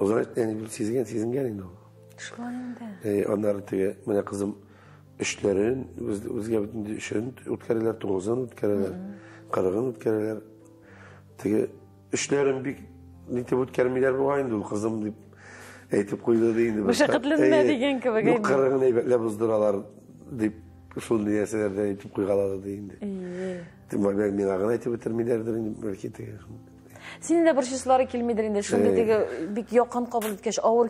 O zaman yani sizin indi o. Şulan indi. Onlar teге менә kızım işlerin özgə bütün işin үткәрәләр тугызын үткәрәләр, кырыгын үткәрәләр. Теге işlerin бик нитеп үткәрмиләр булган инде ул кызым дип әйтеп куйды ди инде. Мәшәкатьләнмә дигән кебек. Бу кырыгын әйбәтләп уздыралар дип шул диясәләрдә әйтеп куйгалады ди инде. Тимәк мин агын әйтеп бетермиләрдер инде бәлки теге. Синең дә бер числары килмидер инде. Шундый теге бик якын кабул иткәч, авыр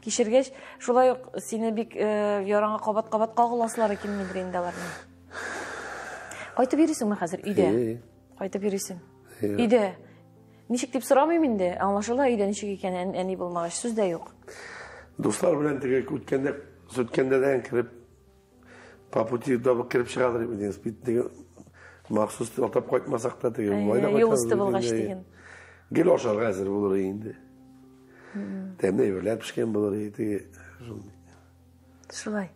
кичергәч, шулай ук сине бик яраңа кабат-кабат кагыласылары килмидер инде аларның. Кайтып йөрисеңме хәзер өйдә? Кайтып йөрисең. Өйдә. Ничек дип сорамыйм инде. Аңлашыла өйдә ничек икәнен, әни булмагач сүз дә юк. Дуслар белән теге үткәндәдән кирип, по пути да кирип чыгалар иде. Бит теге махсус атап кайтмасак та теге вайда кайтабыз. Юлсты булгач дигән. Gel oşar hazır bulur indi. Temne evler pişken bulur indi. Шулай.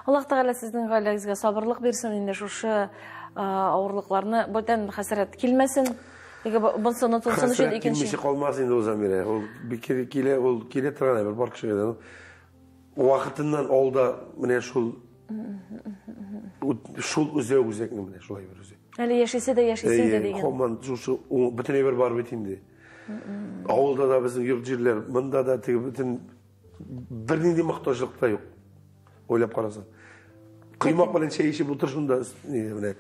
Аллаһ Тәгалә сезнең гаиләгезгә сабырлык бирсен инде шушы авырлыкларны бүтән хәсрәт килмәсен. Теге бунсы онытылсын өчен икенче. Килмеше калмас инде ул Замира. Ул бик килә торган бер бар кешегә. Вакытыннан алда менә шул үзәкне менә шулай бер үзәк. Әле яшисе дә дигән. Хоман шушы бүтән бер бар бит инде. Авылда да безнең йорт җирләр, монда да теге бүтән бернинди мохтаҗлык та юк. Ойлап карасаң. Кыймак белән чәй эчеп утырышында менә.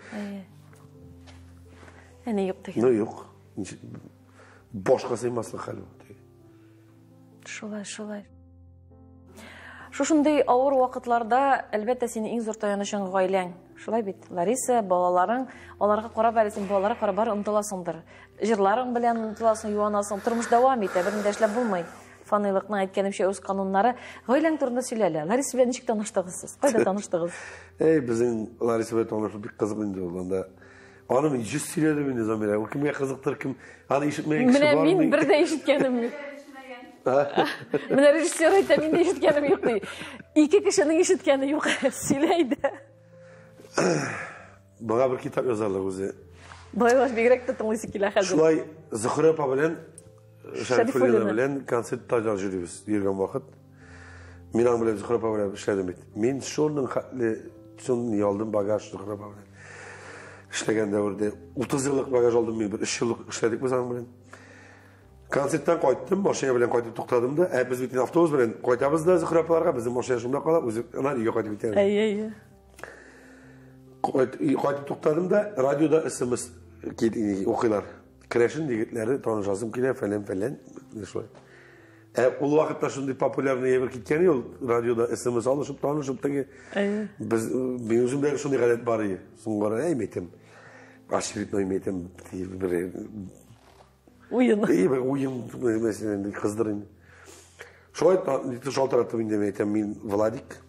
Әни юк дигән. Юк. Башка сыймаслык хәл бу. Шулай. Шушындай авыр вакытларда әлбәттә синең иң зур таянычың гаиләң. Шулай бит. Лариса, балаларың, аларга карап әлесен, балаларга карап бар омтыласыңдыр. Җырларың белән омтыласың, юанасың, тормыш дәвам итә, берни дә эшләп булмый. Фанилыкның әйткәнемчә үз кануннары. Гаиләң турында сөйләлә. Лариса белән ничек таныштыгыз сез? Кайда таныштыгыз? Безнең Лариса белән танышу бик кызык инде ул анда. Аны 100 сөйләдем инде Замира. Ул кемгә кызыктыр, кем аны ишетмәгән кеше бар. Менә мин бер дә ишеткәнем юк. Менә режиссер әйтә, мин дә ишеткәнем юк ди. Ике кешенең ишеткәне юк. Сөйләйде. Бага бер китап язарлар үзе. Байлаш бигрәк тә тыңлыйсы килә хәзер. Шулай Зөһрә апа белән Шәрифуллина белән концерттан йөрибез йөргән вакыт. Мин аның белән Зөһрә апа белән эшләдем бит. Мин шуның шуны ялдым багаж Зөһрә апа белән. Эшләгән дәврдә 30 еллык багаж алдым мин, 3 еллык эшләдек без аның белән. Концерттан кайттым, машина белән кайтып туктадым да, без бит автобус белән кайтабыз да Зөһрә апаларга, безнең машина шунда кала, үзе ана өйгә кайтып китәбез. Кайтып туктадым да, радиода SMS укыйлар. Крешин дигетләре танышасым килә, фәлән. Шулай. Ул вакытта шундый популярный ебер киткән ул радиода SMS алышып, танышып теге. Без мин үземдә шундый гадәт бар иде. Соңгы әйтәм. Аширитный әйтәм, бер уен. Бер уен мәсәлән кыздыр инде. Шулай шалтыратып инде әйтәм мин Владик.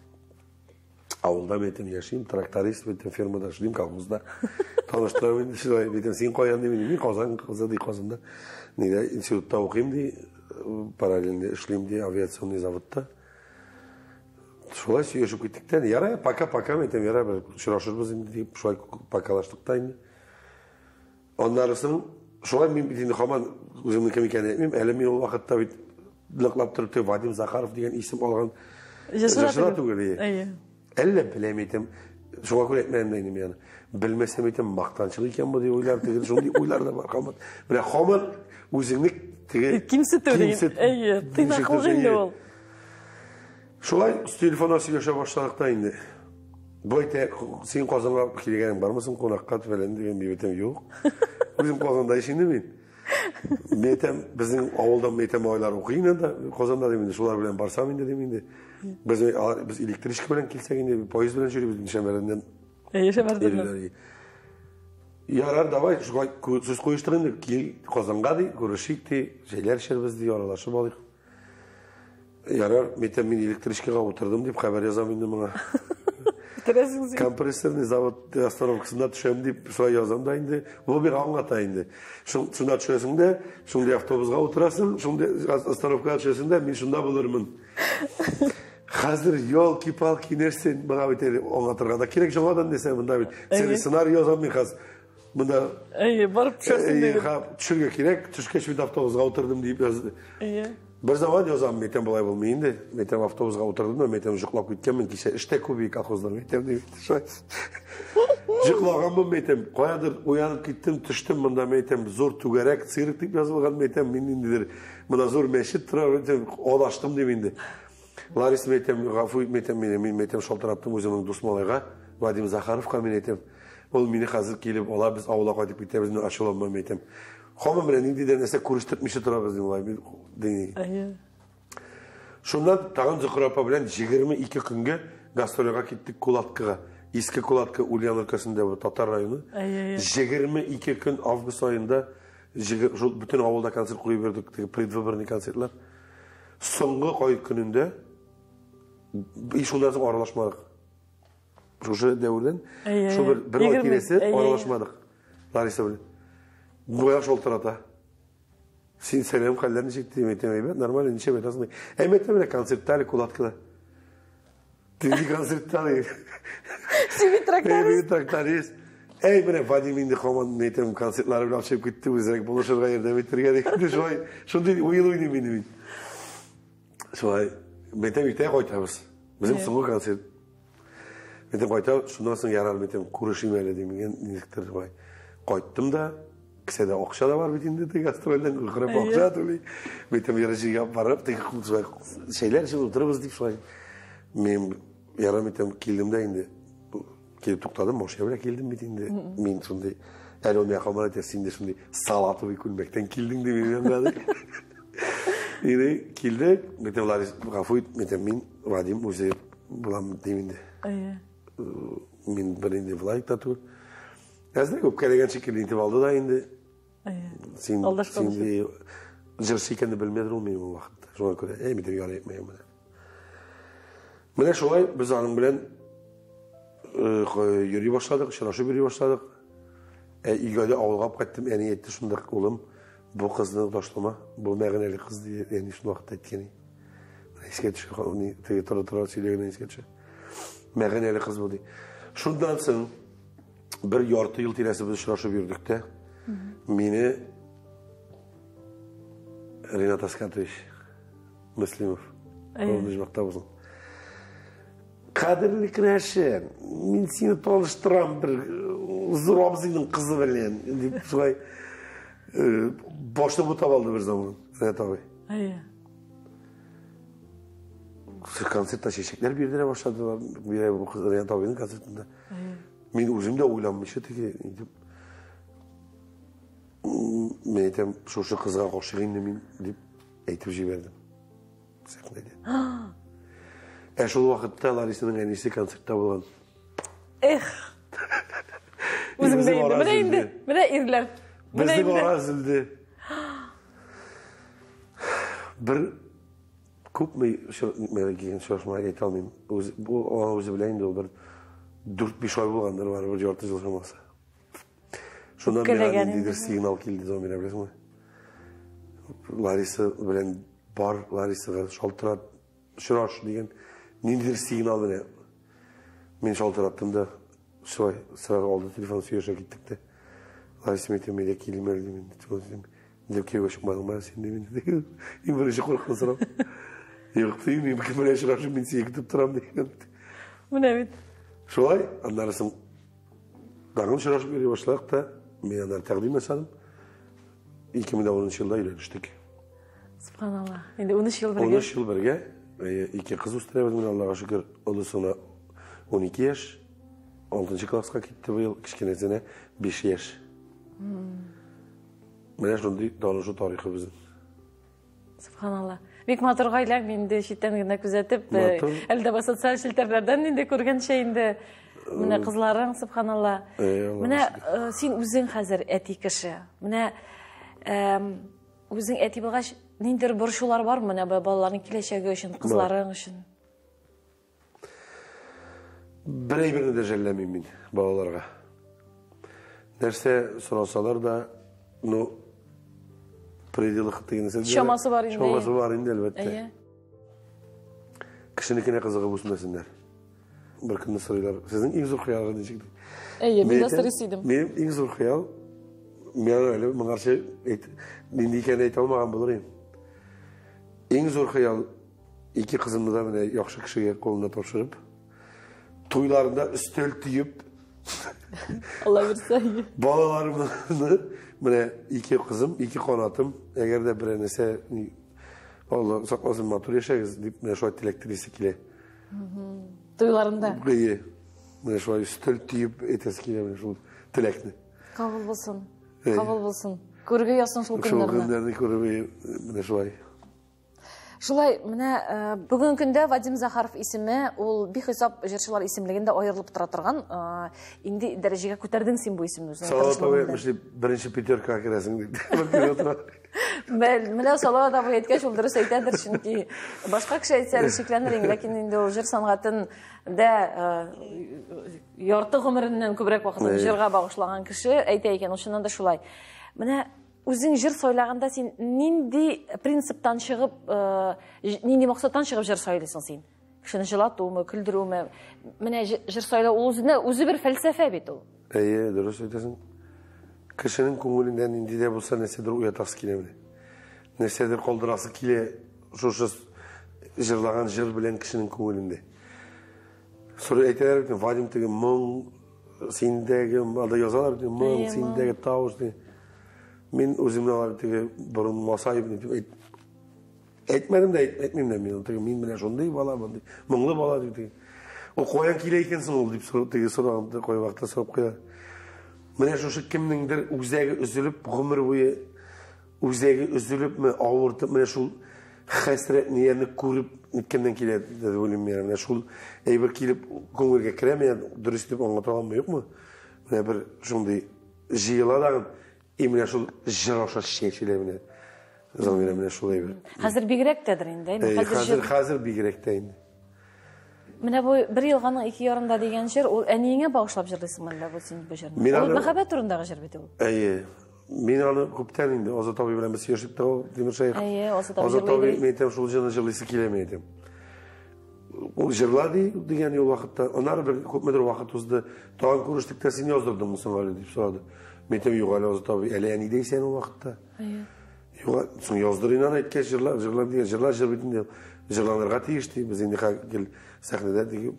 Авылда бетем яшим, тракторист бетем фермада эшлим, колхозда. Таныштырам, шулай бетем син каян ди, мин Казан, Казанда. Нигә институтта укыйм ди, параллельно эшлим ди авиационный заводта. Шулай сөйлесіп кеттік те, ярай, пока мен айтам, ярай, бір ұшырашырбыз енді деп, шулай покалаштық та енді. Ондарысын, шулай мен бітінде қаман өзімнің кім екенін айтмайм, әлі мен ол уақытта бит лықлап тұрып, Вадим Захаров деген исім алған жашырату керек. Әлі білем етем, шуға көрек мәнімдейді мен. Білмесем етем, мақтаншылы екен бұл деп ойлар, тегін шуңдай ойлар да бар қаман. Бірақ қаман өзіңдік кимсет деген, тыйнақылық енді ол. Шулай телефонға сөйлесе баштадық та енді. Бұл айта, сен Қозанға келгенің бар мысың, қонаққа тіфәлен деген бейбетем, жоқ. Өзім Қозанда ішінде мен. Метем, біздің ауылдан метем ойлар оқиын енді, Қозанда деменде, шулар білен барсам енді деменде. Біз электричка білен келсек енді, поезд білен жүрі біздің Шәмәрден. Шәмәрден. Ярар, давай, сөз қойыштық енді, кел Қозанға дей, көрішік дей, жайлар ішер бізді, аралашы балық. Ярар, метем мен электричкаға отырдым деп, қабар язам енді мұңа. Компрессорный завод остановкасында түшем деп, солай язам да енді, ол бір аңғата енді. Шында түшесің де, шында автобусға отырасың, шында остановкаға түшесің де, мен шында болырмын. Қазір елки-палки нәрсен бұға бітері оңатырғанда керек жаңадан десем мұнда бит. Сценарий язам мен қазір. Мұнда барып түшесің деп. Түшірге керек, түшкеш бит автобусға отырдым деп жазды. Bir zaman yazam metem bulay bulmayındı. Metem avtobusga oturdum da metem jıqlap ketkenmen kişe işte köbey kolxozlar metem deyip. Jıqlağanmın metem. Qoyadır uyanıp gittim, düştüm mında metem zor tügerek sıyırık deyip yazılgan metem menindidir. Mına zor meşit tırar metem olaştım demindi. Laris metem Gafuy metem metem şoltarattım özümün dusmalayga. Vadim Zakharovka metem. Ol meni hazır kelip ola biz avula qaytып ketemiz aşılanma metem. Xomam bilen indiler nese kuruşturtmışı turabız deyim. Şundan tağın Zıqırapa bilen 22 günge gastrolga kettik Kulatkıga. Eski Kulatka Ulyanovkasında Tatar rayonu. 22 gün avgust ayında bütün avulda konser koyup verdik. Predvыборный konsertler. Soңғы koy gününde şundan sonra aralaşmadık. Şu devirden. Şu bir ay kiresi aralaşmadık. Larisa bilen. Boya şoltarata. Sin selam hallerini çektiğim etemeyim. Normal endişe bedasında. Emetemle konsertali Kulatkıda. Dedi konsertali. Sivit traktaris. Sivit traktaris. Ey bana Vadim indi koman metem konsertleri bile açıp gitti. Üzerek buluşurga yerde bitirgedik. Şunu dedi uyul oyunu benim. Şuay metem irteye koytabız. Bizim soğuk konsert. Metem koytab. Şundan sonra yarar metem kuruşayım öyle diyeyim. Niziktir vay. Koyttum da kısada okşa da var bitinde de gastrolden kırıp okşa tuli. Metem yarışı yap varıp tek şeyler şimdi otururuz deyip şuay. Men yarar metem kildim indi. Kelip to'xtadim, Moshga keldim bitinde. Men shunday el olmay qolmadi tersinde shunday salatov kulmakdan kelding deb yurgandi. Endi keldik, metemlar Gafuy, metem men Vadim o'zi bulam demindi. Men birinde vlaytda tur. Azda ko'p kelgan shekilli intervalda da endi. Sen jirsi ekanini bilmadim men u vaqtda. Shunga ko'ra, metem yo'l aytmayman. Mana shulay biz onun bilan yürüye başladık, şıraşıp yürüye başladık. İgade avulgap gittim, eni etti şundak oğlum. Bu kızını taşlama, bu məğənəli kız diye eni şunu vaxt etkeni. Eske düşür, onu tıra söyleyene eske düşür. Məğənəli kız bu diye. Şundan sonra bir yartı yıl tiresi biz şıraşıp yürüdük de. Meni Renat Askatoviç Müslimov. Olmuş vakta olsun. Kadirli Kıraşen, men seni tanıştıram bir Zurabzı'nın kızı bilen deyip şulay boşta bu tavaldı bir zaman Renat abi. Konsertda çeşekler birden'e başladılar. Bir bu kız Renat abinin konsertinde. Men özüm de oylanmıştı ki men aytam şu kızga qo'shig'ingni men deb aytib jiberdim. Sahnada. Şol vaqtda Larisa'nın enisi konsertda bo'lgan. O'zimda endi. Mana erlar. Bizning orazildi. Bir ko'pmi men shoshmay ayta olmayman. O'zi bilan endi bir 4-5 oy bo'lgandir, var bir yarti yil chamasi. Shundan beri signal keldi zomira bilasizmi? Larisa bilan bor Larisaga sholtirab shirash degan Ninder signal bile. Men şaltarattım da şöyle sıra oldu telefon suyuşa gittik de. Aysmet Emre'ye kelime dedim. Dilke başıma ben sen dedim. İngilizce korkma sıra. Yok değil mi? Bakın böyle şarjım min siyekip turam dedim. Bu ne bit? Şöyle anlarsın. Dağın şarjı veriyor başladık da men onlar takdim etdim. 2010 yılda ilerledik. Subhanallah. Endi 13 yıl birge. 13 yıl birge. İki kız üstüne Allah'a şükür. Ondan sonra 12 yaş. 6. klasga gitti bu yıl. Kichkinasine 5 yaş. Mana shunday dalaşu tarixi bizning. Subhanallah. Bek matır gaylar mende şitten gene күзәтеп, elde bu sosyal şilterlerden inde күргән şeyinde менә кызларың subhanallah. Менә син үзең хәзер әти кеше. Менә үзең әти булгач ниндер борчулар бармы менә балаларның киләчәге өчен, кызларың өчен? Birey-birini de jellemeyim ben balalarga. Nerse sorasalar da no prediyılık degeni Şaması var indi. Şaması var indi elbette. Kişinikine kızığı bulsun desinler. Bir kında soruyorlar. Sizin en zor hayalınız diyecektim. Ben de stresiydim. Benim en zor hayal, ben öyle mangarşı dindiyken de etalmağım bulurayım. En zor hayal iki kızımı da böyle yakşı kişiye koluna torşurup toylarında üstel tüyüp Allah versin. Balalarımı böyle iki kızım, iki kanatım eğer de birenese Allah saklasın matur yaşayız deyip böyle şu elektrisi kile. Toylarında. İyi. Böyle şu üstel tüyüp eteskiyle böyle şu tilekni. Kabul bulsun. Kabul bulsun. Көрге ясын шул Şol көннәрне. günlerini көрüp böyle şu ay. Шулай, менә бүген көндә Вадим Захаров исеме, ул бихисап җырчылар исемлегендә аерылып тора торган. Инде дәрәҗәгә күтәрдең син бу исемне үзеңә. Салатовый мишли беренче пятерка керәсең дип. Менә Салават абый әйткәч, ул дөрес әйтәдер, чөнки башка кеше әйтсә шикләнер, ләкин инде ул җыр сәнгатен дә ярты гомереннән күбрәк вакытын җырга багышлаган кеше әйтә икән, шуннан да шулай. Менә үзең җыр сайлаганда син нинди принциптан чыгып, нинди максаттан чыгып җыр сайлыйсың син? Кешене җылатуымы, көлдерүме? Менә җыр сайлау үзе бер фәлсәфә бит ул. Әйе, дөрес әйтәсең. Кешенең күңелендә нинди дә булса нәрсәдер уятасы килә менә. Нәрсәдер калдырасы килә, шушы җырлаган җыр белән кешенең күңелендә. Соңра әйтәләр бит, Вадим теге моң синдәге, алда язалар бит, моң синдәге тавыш ди. Мен өзімнің аларытығы бұрын масайып әйтмәдім де әйтмеймін де мен міне жондай бала мұңлы бала деп ол қоян келе екенсің ол деп сұрағымды қой уақытта сұрап қояр міне жошы кімніңдір өзегі үзіліп ғұмыр бойы өзегі үзіліп ауыртып міне шул хәсрет нерні көріп неткеннен келеді деді ойлаймын міне шул әйбір келіп көңілге кіре мен дұрыс деп аңлата аламын жоқ ма міне бір сондай жиыладағын İmine şul jiraşa şekilde mine zamire mine şul evi. Hazır bigirek dedir indi. Hazır bigirek de indi. Mine bu bir yılğanın 2 yarımda degen şer ol әниеңе bağışlap jırlysың menda bu sen bu jırны. Ol мәхәббәт турындагы jır бит ул. Әйе. Мен аны күптән инде Азат абый белән без яшәп тора Тимер Шәйх. Әйе, Азат абый мәйтәм шул җырны җырлыйсы килә мәйтәм. Ул җырлады дигән ел вакытта, аннары бер күпмедер вакыт узды. Тагын күрештек син яздырдыңмы соң әле дип сорады. Metem yukarı olsa tabii eleyeni değilsen o vakitte. Yukarı son yazdırıyla etkeş jırlar diye jırlar jır bitin diye jırlanırga tiyişti. Biz indi gel sahnede diye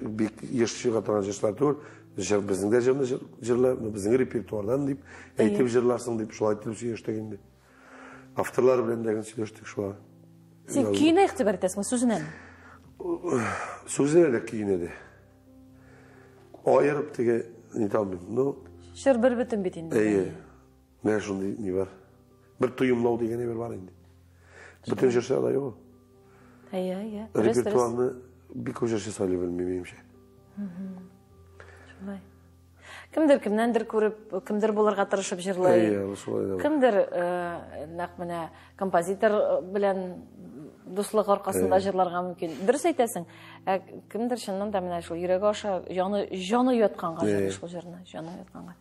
bir yaşlı kataran jırlar tur. Bizim de jırlar bizim repertuardan deyip eğitim jırlarsın deyip şu ayetip süyeştik indi. Afterlar bilen de süyeştik şu an. Sen kiyine ihtibar etesmi sözüne mi? Sözüne de kiyine de. Ayırıp diye nitalmıyım. Şır bir bütün bitindi. Әйе. Мен шундай не бар. Bir tuyumlау деген не бар инде. Бүтін жыршыларда жоқ. Әйе. Репертуарны бик көп жыршы сөйлей белмейм менимчә. Шулай. Кемдер кемнәндер күреп, кемдер булырга тырышып җырлый. Әйе, шулай да. Кемдер нәкъ менә композитор белән дуслык аркасында җырларга мөмкин. Дөрес әйтәсең. Кемдер чыннан да менә шул йөрәге аша җаны ятканга шул җырны, җаны ятканга.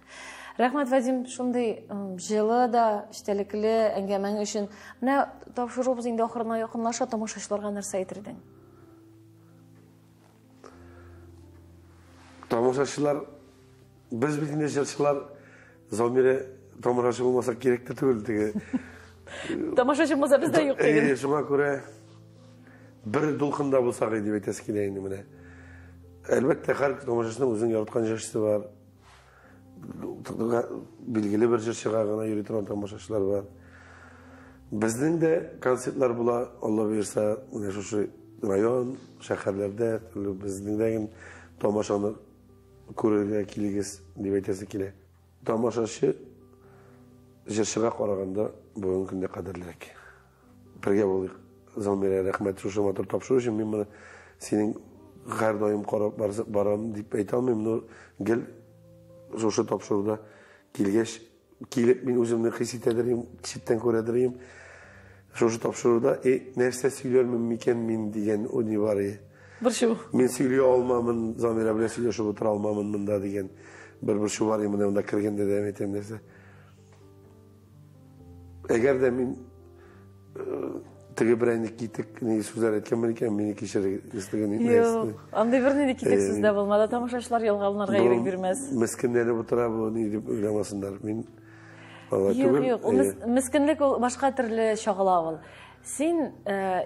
Рәхмәт Вадим, шундый җылы да, эчтәлекле әңгәмәң өчен. Менә тапшырубыз инде ахырына якынлаша, тамашачыларга нәрсә әйтердең? Тамашашылар, біз білгенде жылшылар Залмире тамашашы болмасақ керек те түгел теге. Тамашашы болса бізде жоқ деген. Шуңа күрә бір дулқында болсақ деп айтасы келе енді міне. Әлбәттә һәр тамашашының өзінің яраткан җырчысы бар. Билгеле бер җырчыга гына йөри торган тамашачылар бар. Безнең дә концертлар була, Алла бирсә, менә шушы район, шәһәрләрдә, безнең дә тамашаны күрергә килегез дип әйтәсе килә. Тамашачы җырчыга караганда бүгенге көндә кадерлерәк. Бергә булыйк. Залмира, рәхмәт, шушы матур тапшыру өчен мин моны синең һәр даим карап барам дип әйтә алмыйм, но гел шушы тапшыруда килгәч, килеп мин үземне хис итәдерим, читтән күрәдерим. Шушы тапшыруда нәрсә сөйләрмен микән мин дигән уй бар. Бер шу. Мин сөйли алмамын, Залмира белән сөйләшеп утыра алмамын монда дигән бер шу бар, менә монда кергәндә дә әйтәм нәрсә. Әгәр дә мин теге берәйне китек ни сүзләр әйткәнмен икән, мине кичерегез дигән нәрсә. Андай берне дә китек сүздә булмады, тамашачылар ялганырга ирек бирмәс. Мескеннәре утыра бу ни дип уйламасыннар. Мин Юк, мескенлек ул башка төрле чагыла ул. Син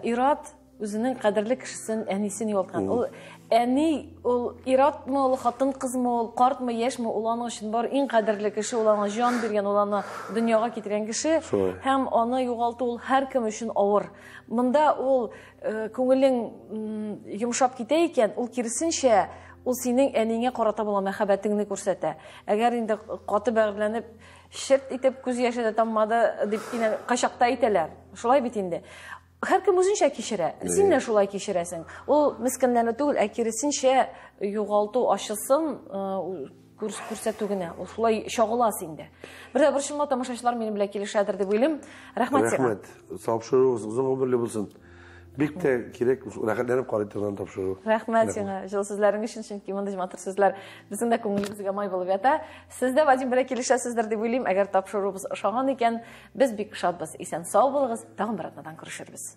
ират үзенең кадерле кешесен, әнисен юлткан. Ул әни, ул иратмы, ул хатын кызмы, ул картмы, яшьме, ул аның өчен бар иң кадерле кеше, ул аңа җан биргән, ул аны дөньяга китергән кеше, һәм аны югалту ул һәркем өчен авыр. Монда ул күңелең йомшап китә икән, ул киресенчә ул синең әнingә карата булган мәхәббәтеңне күрсәтә. Әгәр инде каты бәгырьләнеп, шерт итеп күз яше дә таммады дип качакта әйтәләр. Шулай бит инде. Һәркем үзенчә кичерә. Син дә шулай кичерәсең. Ул мескенләнү түгел, ә киресенчә югалту ачысын күрсәтү генә. Ул шулай чагыла синдә. Бер чынлап тамашачылар минем белән килешәдер дип уйлыйм. Рәхмәт сиңа. Рәхмәт. Тапшыру узын гомерле булсын. Бик тә кирәк, рәхәтләнеп карый торган тапшыру. Рәхмәт сиңа. Җылы сүзләрең өчен, чөнки мондый матур сүзләр безнең дә күңелебезгә май булып ята. Сез дә Вадим белән килешәсездер дип уйлыйм. Әгәр тапшырубыз ошаган икән, без бик шатбыз. Исән сау булыгыз. Тагын бер атнадан күрешербез.